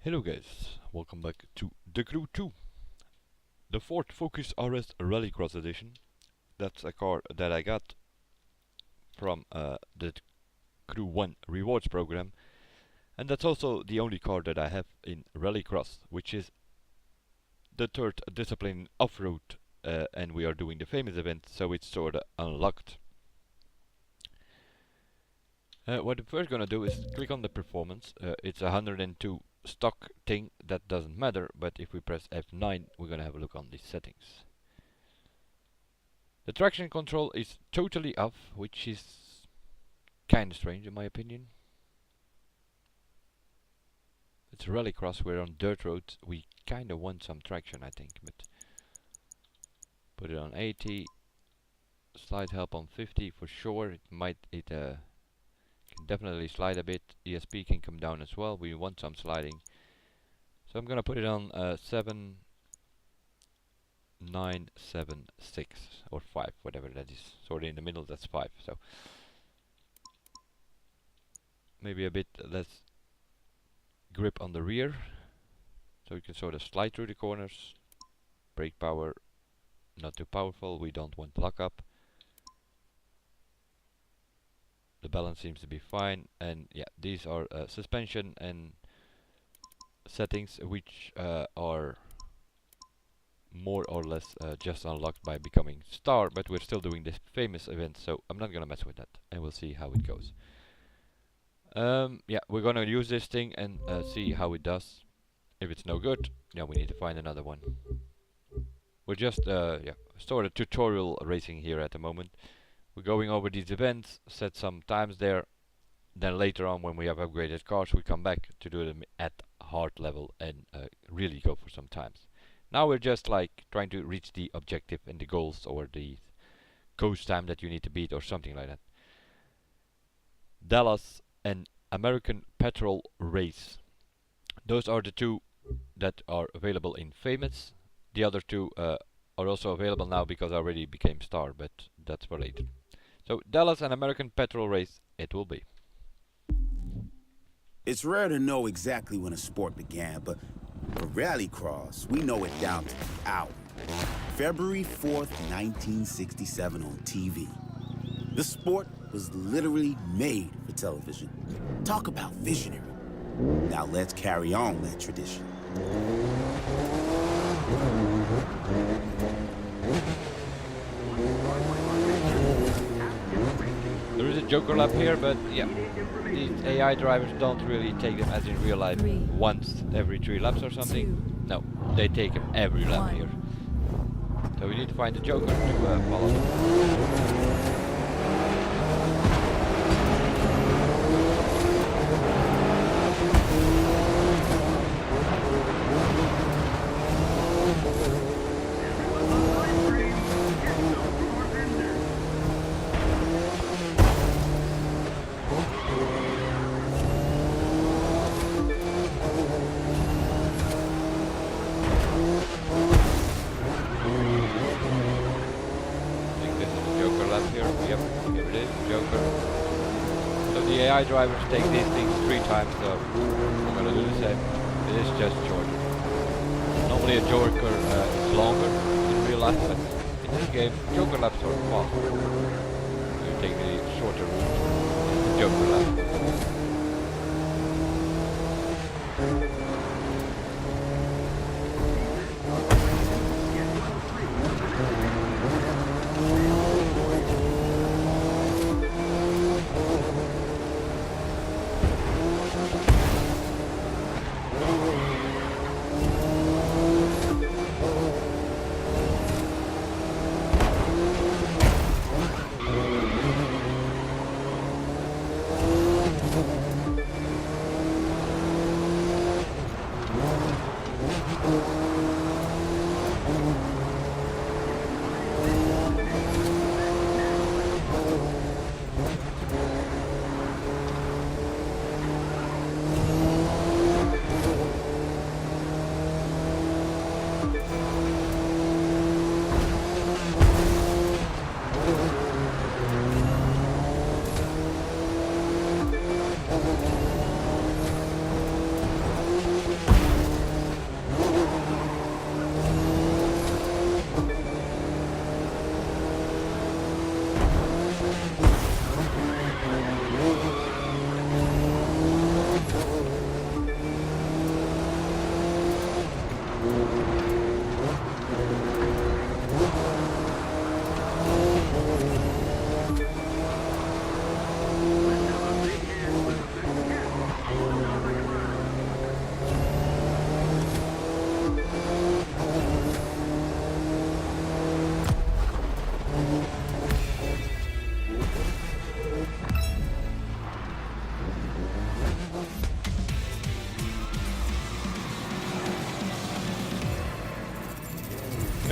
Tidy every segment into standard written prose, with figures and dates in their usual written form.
Hello guys, welcome back to The Crew 2, the Ford Focus RS Rallycross Edition. That's a car that I got from the Crew 1 rewards program, and that's also the only car that I have in Rallycross, which is the third discipline in off-road, and we are doing the famous event, so it's sorta unlocked. What we're first gonna do is click on the performance. It's a 102 stock thing, that doesn't matter, but if we press F9 we're gonna have a look on the settings. The traction control is totally off, which is kinda strange in my opinion. It's rallycross, we're on dirt roads, we kinda want some traction I think, but put it on 80, slide help on 50 for sure. It can definitely slide a bit. ESP can come down as well, we want some sliding. So I'm gonna put it on 7, 9, 7, 6 or 5, whatever that is. Sort of in the middle, that's 5. So maybe a bit less grip on the rear, so you can sort of slide through the corners. Brake power not too powerful, we don't want lockup. The balance seems to be fine, and yeah, these are suspension and settings which are more or less just unlocked by becoming star, but we're still doing this famous event, so I'm not gonna mess with that, and we'll see how it goes. Yeah, we're gonna use this thing and see how it does. If it's no good, yeah, we need to find another one. We're just yeah, sort of tutorial racing here at the moment. We're going over these events, set some times there, then later on when we have upgraded cars we come back to do them at hard level and really go for some times. Now we're just like trying to reach the objective and the goals, or the coast time that you need to beat or something like that. Dallas and American Petrol Race. Those are the two that are available in famous. The other two are also available now because I already became star, but that's for later. So Dallas and American Petrol Race it will be. It's rare to know exactly when a sport began, but for rallycross, we know it down to the hour. February 4th, 1967 on TV. The sport was literally made for television. Talk about visionary. Now let's carry on that tradition. There is a Joker lap here, but yeah, these AI drivers don't really take them as in real life once every 3 laps or something. No, they take them every lap here. So we need to find the Joker to follow. AI drivers take these things 3 times, so I'm gonna do the same. It is just shorter. Normally a Joker is longer in real life, but in this game Joker laps are faster. So you take the shorter route, the Joker lap.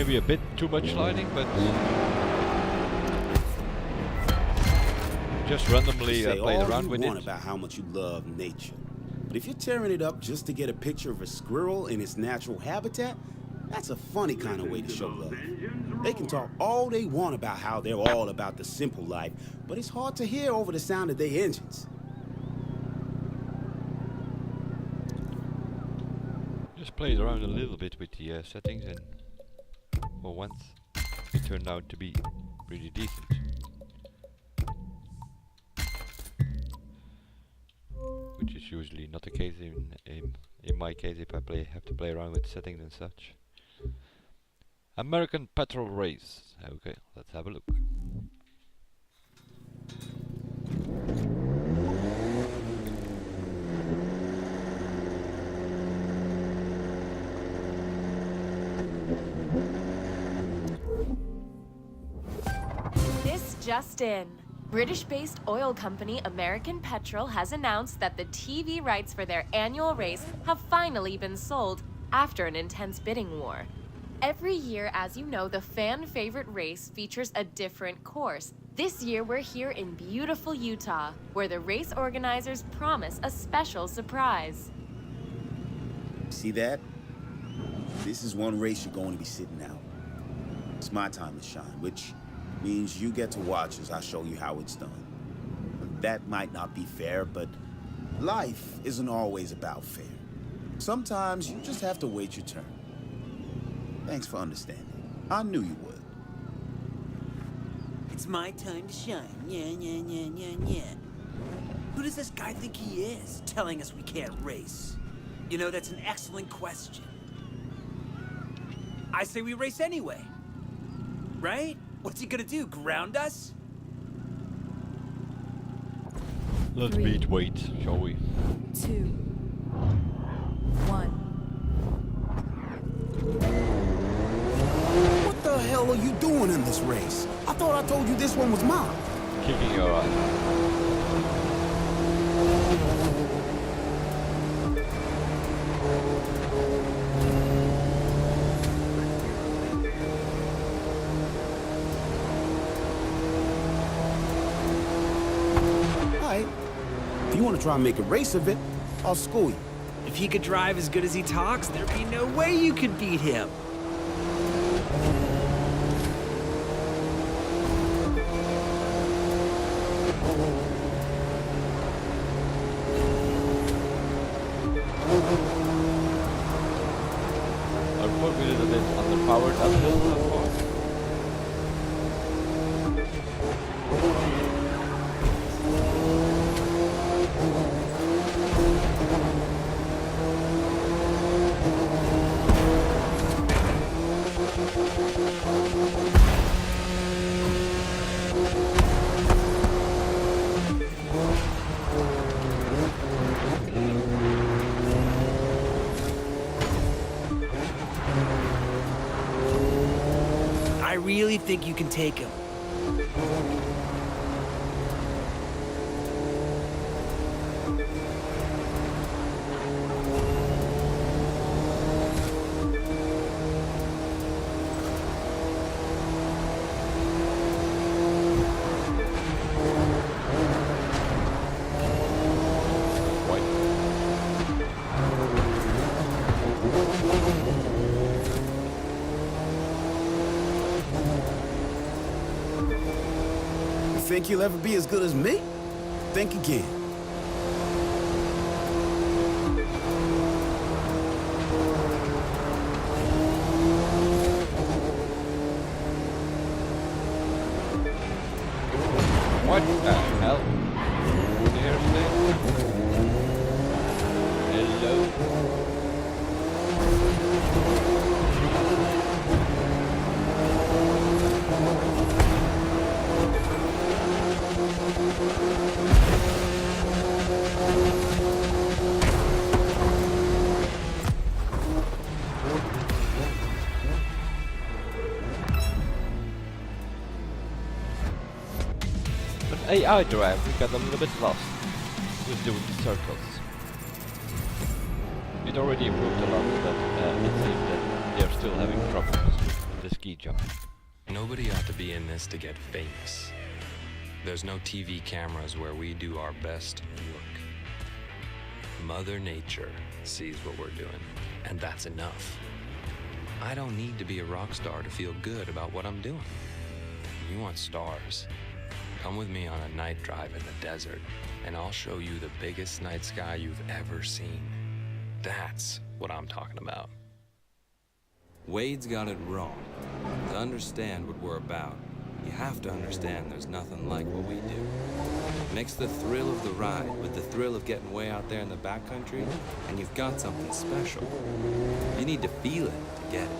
maybe a bit too much sliding, but just randomly Say played all around you with want it. about how much you love nature, but if you're tearing it up just to get a picture of a squirrel in its natural habitat, that's a funny kind of way to show love. They can talk all they want about how they're all about the simple life, but it's hard to hear over the sound of their engines. Just played around a little bit with the settings, and for once it turned out to be pretty decent. Which is usually not the case in my case if I have to play around with settings and such. American Petrol Race. Okay, let's have a look. This just in. British-based oil company American Petrol has announced that the TV rights for their annual race have finally been sold after an intense bidding war. Every year, as you know, the fan-favorite race features a different course. This year, we're here in beautiful Utah, where the race organizers promise a special surprise. See that? This is one race you're going to be sitting out. It's my time to shine, which means you get to watch as I show you how it's done. That might not be fair, but life isn't always about fair. Sometimes you just have to wait your turn. Thanks for understanding. I knew you would. It's my time to shine. Yeah. Who does this guy think he is, telling us we can't race? You know, that's an excellent question. I say we race anyway. Right? What's he gonna do, ground us? Let's beat weight, shall we? 2, 1. What the hell are you doing in this race? I thought I told you this one was mine. Kicking your ass. Alright. If you want to try and make a race of it, I'll school you. If he could drive as good as he talks, there'd be no way you could beat him. Our focus is a bit underpowered uphill so far. I really think you can take him. Think you'll ever be as good as me? Think again. What the hell? Seriously? Hello? An AI drive, we got a little bit lost with doing the circles. It already improved a lot, but it seems that they're still having troubles. the ski jump. Nobody ought to be in this to get famous. There's no TV cameras where we do our best work. Mother Nature sees what we're doing, and that's enough. I don't need to be a rock star to feel good about what I'm doing. You want stars? Come with me on a night drive in the desert, and I'll show you the biggest night sky you've ever seen. That's what I'm talking about. Wade's got it wrong. To understand what we're about, you have to understand there's nothing like what we do. Mix the thrill of the ride with the thrill of getting way out there in the backcountry, and you've got something special. You need to feel it to get it.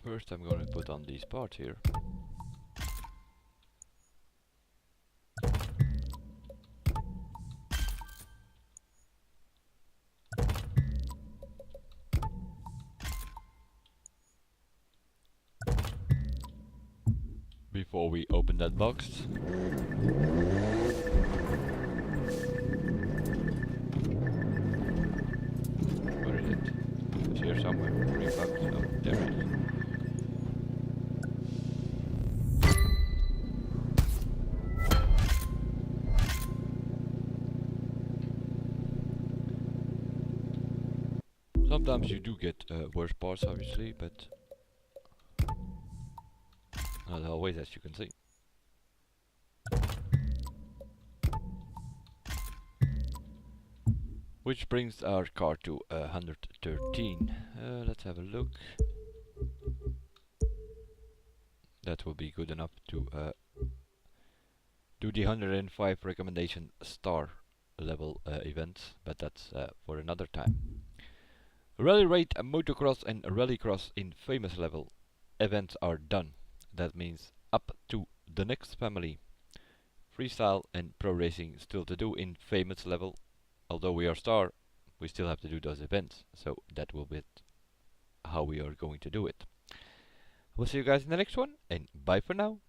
First I'm going to put on these parts here. Before we open that box. Where is it? It's here somewhere. 3 bucks. Oh, there it is. Sometimes you do get worse parts, obviously, but not always, as you can see. Which brings our car to 113. Let's have a look. That will be good enough to do the 105 recommendation star level events, but that's for another time. Rally Raid, Motocross and Rallycross in famous level events are done. That means up to the next family. Freestyle and pro racing still to do in famous level. Although we are star, we still have to do those events. So that will be how we are going to do it. We'll see you guys in the next one, and bye for now.